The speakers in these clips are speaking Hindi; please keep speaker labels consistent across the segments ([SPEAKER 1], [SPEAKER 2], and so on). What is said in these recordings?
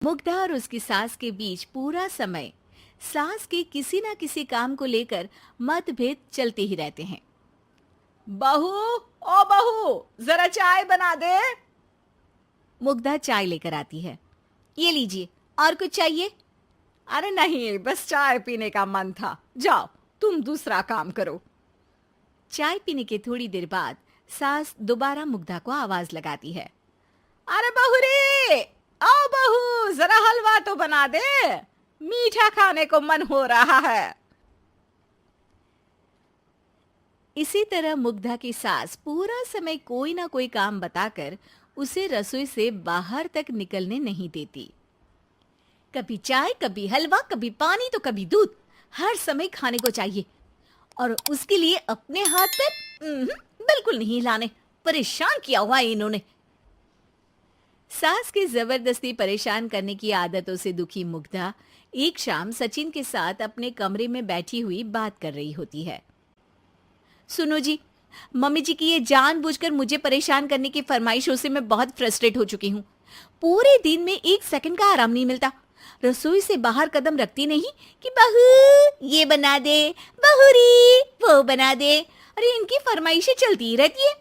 [SPEAKER 1] मुग्धा और उसकी सास के बीच पूरा समय सास के किसी न किसी काम को लेकर मतभेद चलते ही रहते हैं।
[SPEAKER 2] बहू, ओ बहू, जरा चाय बना दे।
[SPEAKER 1] मुग्धा चाय लेकर आती है। ये लीजिए, और कुछ चाहिए?
[SPEAKER 2] अरे नहीं, बस चाय पीने का मन था। जाओ, तुम दूसरा काम करो।
[SPEAKER 1] चाय पीने के थोड़ी देर बाद सास दोबारा मुग्धा को आवाज लगाती है।
[SPEAKER 2] अरे बहू रे, आओ बहू, जरा हलवा तो बना दे, मीठा खाने को मन हो रहा है।
[SPEAKER 1] इसी तरह मुग्धा की सास पूरा समय कोई ना कोई काम बताकर उसे रसोई से बाहर तक निकलने नहीं देती। कभी चाय, कभी हलवा, कभी पानी तो कभी दूध, हर समय खाने को चाहिए और उसके लिए अपने हाथ पे बिल्कुल नहीं हिलाने। परेशान किया हुआ है इन्होंने। सास की जबरदस्ती परेशान करने की आदतों से दुखी मुग्धा एक शाम सचिन के साथ अपने कमरे में बैठी हुई बात कर रही होती है। सुनो जी, मम्मी जी की ये जानबूझकर मुझे परेशान करने की फरमाइशों से मैं बहुत फ्रस्ट्रेट हो चुकी हूँ। पूरे दिन में एक सेकंड का आराम नहीं मिलता। रसोई से बाहर कदम रखती नहीं कि बहू ये बना दे, बहुरी वो बना दे। अरे इनकी फरमाइशें चलती ही रहती है।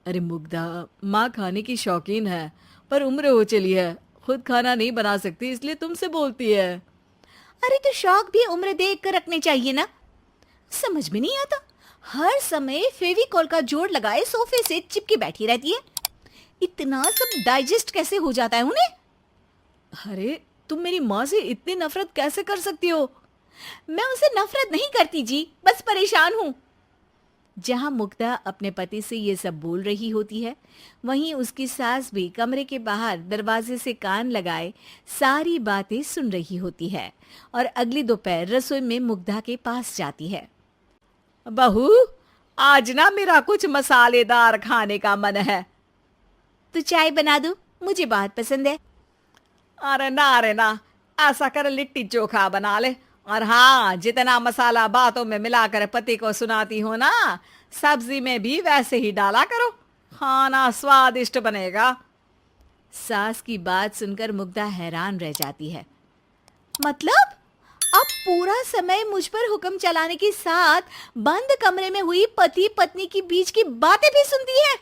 [SPEAKER 2] अरे मुग्धा, माँ खाने की शौकीन है, पर उम्र हो चली है, खुद खाना नहीं बना सकती, इसलिए तुमसे बोलती है।
[SPEAKER 1] अरे तो शौक भी उम्र देख कर रखने चाहिए ना। समझ में नहीं आता, हर समय फेविकॉल का जोड़ लगाए सोफे से चिपके बैठी रहती है। इतना सब डाइजेस्ट कैसे हो जाता है उन्हें?
[SPEAKER 2] अरे तुम मेरी माँ से इतनी नफरत कैसे कर सकती हो?
[SPEAKER 1] मैं उनसे नफरत नहीं करती जी, बस परेशान हूँ। जहां मुग्धा अपने पति से ये सब बोल रही होती है, वहीं उसकी सास भी कमरे के बाहर दरवाजे से कान लगाए सारी बातें सुन रही होती है और अगली दोपहर रसोई में मुग्धा के पास जाती है।
[SPEAKER 2] बहू, आज ना मेरा कुछ मसालेदार खाने का मन है।
[SPEAKER 1] तो चाय बना दो, मुझे बहुत पसंद है।
[SPEAKER 2] अरे ना, ऐसा कर लिट्टी चोखा बना ले। और हाँ, जितना मसाला बातों में मिलाकर पति को सुनाती हो ना, सब्जी में भी वैसे ही डाला करो, खाना स्वादिष्ट बनेगा।
[SPEAKER 1] सास की बात सुनकर मुग्धा हैरान रह जाती है। मतलब अब पूरा समय मुझ पर हुक्म चलाने के साथ बंद कमरे में हुई पति पत्नी की बीच की बातें भी सुनती है?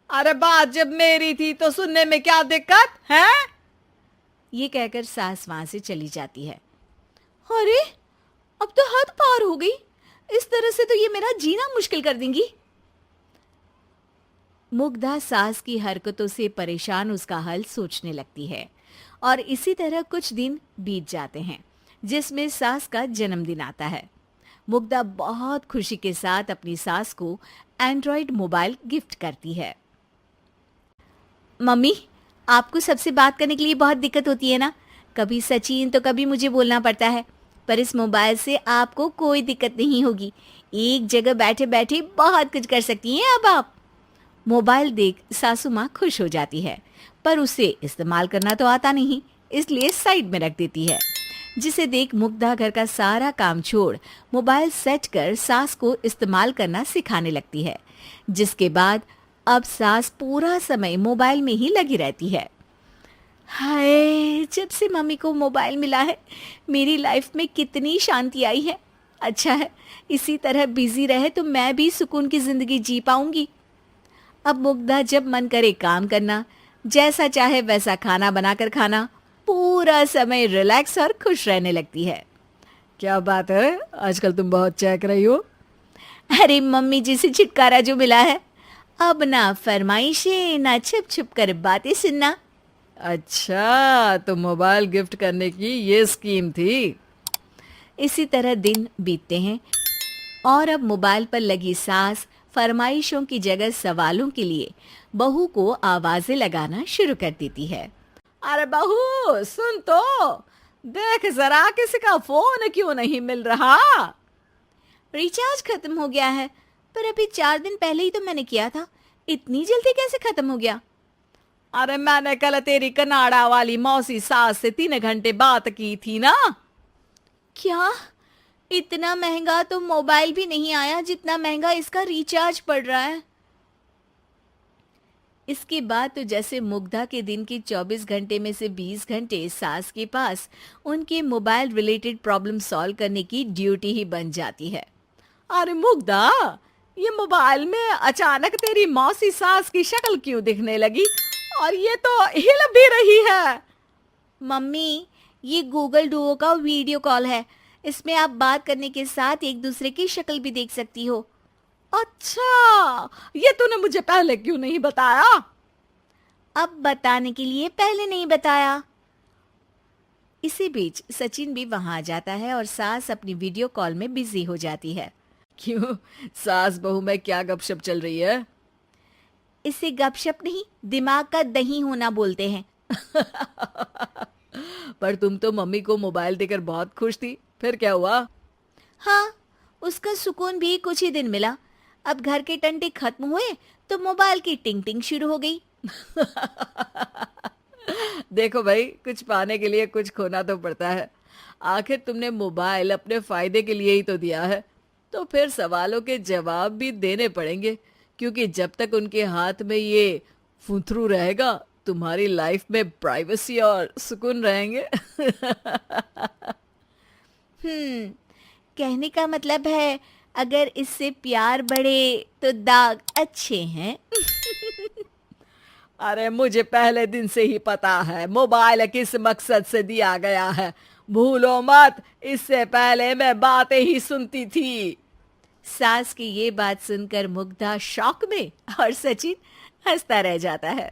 [SPEAKER 2] अरे बात जब मेरी थी तो सुनने में क्या दिक्कत है?
[SPEAKER 1] ये कहकर सास वहां से चली जाती है। अरे अब तो हद पार हो गई। इस तरह से तो ये मेरा जीना मुश्किल कर देंगी। मुग्धा सास की हरकतों से परेशान उसका हल सोचने लगती है और इसी तरह कुछ दिन बीत जाते हैं, जिसमें सास का जन्मदिन आता है। मुग्धा बहुत खुशी के साथ अपनी सास को एंड्रॉइड मोबाइल गिफ्ट करती है। मम्मी, आपको सबसे बात करने के लिए बहुत दिक्कत होती है ना? कभी सचिन तो कभी मुझे बोलना पड़ता है, पर इस मोबाइल से आपको कोई दिक्कत नहीं होगी। एक जगह बैठे बैठे बहुत कुछ कर सकती हैं अब आप। मोबाइल देख सासू माँ खुश हो जाती है, पर उसे इस्तेमाल करना तो आता नहीं, इसलिए साइड में रख देती है। जिसे देख मुग्धा घर का सारा काम छोड़ मोबाइल सेट कर सास को इस्तेमाल करना सिखाने लगती है, जिसके बाद अब सास पूरा समय मोबाइल में ही लगी रहती है। हाय, जब से मम्मी को मोबाइल मिला है मेरी लाइफ में कितनी शांति आई है। अच्छा है, इसी तरह बिजी रहे तो मैं भी सुकून की जिंदगी जी पाऊंगी। अब मुग्धा जब मन करे काम करना, जैसा चाहे वैसा खाना बनाकर खाना, पूरा समय रिलैक्स और खुश रहने लगती है।
[SPEAKER 2] क्या बात है, आजकल तुम बहुत चहक रही हो।
[SPEAKER 1] अरे मम्मी जी से छुटकारा जो मिला है, अब ना फरमाइशें ना छुप छुप कर बातें सुनना।
[SPEAKER 2] अच्छा, तो मोबाइल गिफ्ट करने की ये स्कीम थी।
[SPEAKER 1] इसी तरह दिन बीतते हैं और अब मोबाइल पर लगी सास फरमाइशों की जगह सवालों के लिए बहू को आवाजें लगाना शुरू कर देती है।
[SPEAKER 2] अरे बहू सुन तो, देख जरा किसी का फोन क्यों नहीं मिल रहा?
[SPEAKER 1] रिचार्ज खत्म हो गया है, पर अभी 4 दिन पहले ही तो मैंने किया था। इतनी जल्दी कैसे खत्म हो गया?
[SPEAKER 2] अरे मैंने कल तेरी कनाडा वाली मौसी सास से 3 घंटे बात की थी ना।
[SPEAKER 1] क्या? इतना महंगा तो मोबाइल भी नहीं आया जितना महंगा इसका रिचार्ज पड़ रहा है। इसके बाद तो जैसे मुग्धा के दिन के 24 घंटे में से 20 घंटे सास के पास उनके मोबाइल रिलेटेड प्रॉब्लम सॉल्व करने की ड्यूटी ही बन जाती है।
[SPEAKER 2] अरे मुग्धा, ये मोबाइल में अचानक तेरी मौसी सास की शक्ल क्यों दिखने लगी? और ये तो हिल भी रही है।
[SPEAKER 1] मम्मी, ये गूगल डुओ का वीडियो कॉल है। इसमें आप बात करने के साथ एक दूसरे की शक्ल भी देख सकती हो।
[SPEAKER 2] अच्छा, ये तूने मुझे पहले क्यों नहीं बताया?
[SPEAKER 1] अब बताने के लिए पहले नहीं बताया। इसी बीच सचिन भी वहां आ जाता है और सास अपनी वीडियो कॉल में बिजी हो जाती है।
[SPEAKER 2] क्यों, सास बहू में क्या गपशप चल रही है?
[SPEAKER 1] इसे गपशप नहीं, दिमाग का दही होना बोलते हैं।
[SPEAKER 2] पर तुम तो मम्मी को मोबाइल देकर बहुत खुश थी, फिर क्या हुआ?
[SPEAKER 1] हाँ, उसका सुकून भी कुछ ही दिन मिला। अब घर के टंटे खत्म हुए तो मोबाइल की टिंग टिंग शुरू हो गई।
[SPEAKER 2] देखो भाई, कुछ पाने के लिए कुछ खोना तो पड़ता है। आखिर तुमने मोबाइल अपने फायदे के लिए ही तो दिया है, तो फिर सवालों के जवाब भी देने पड़ेंगे, क्योंकि जब तक उनके हाथ में ये फुंथरू रहेगा, तुम्हारी लाइफ में प्राइवेसी और सुकून रहेंगे।
[SPEAKER 1] कहने का मतलब है अगर इससे प्यार बढ़े तो दाग अच्छे हैं।
[SPEAKER 2] अरे मुझे पहले दिन से ही पता है मोबाइल किस मकसद से दिया गया है। भूलो मत, इससे पहले मैं बातें ही सुनती थी।
[SPEAKER 1] सास की ये बात सुनकर मुग्धा शॉक में और सचिन हंसता रह जाता है।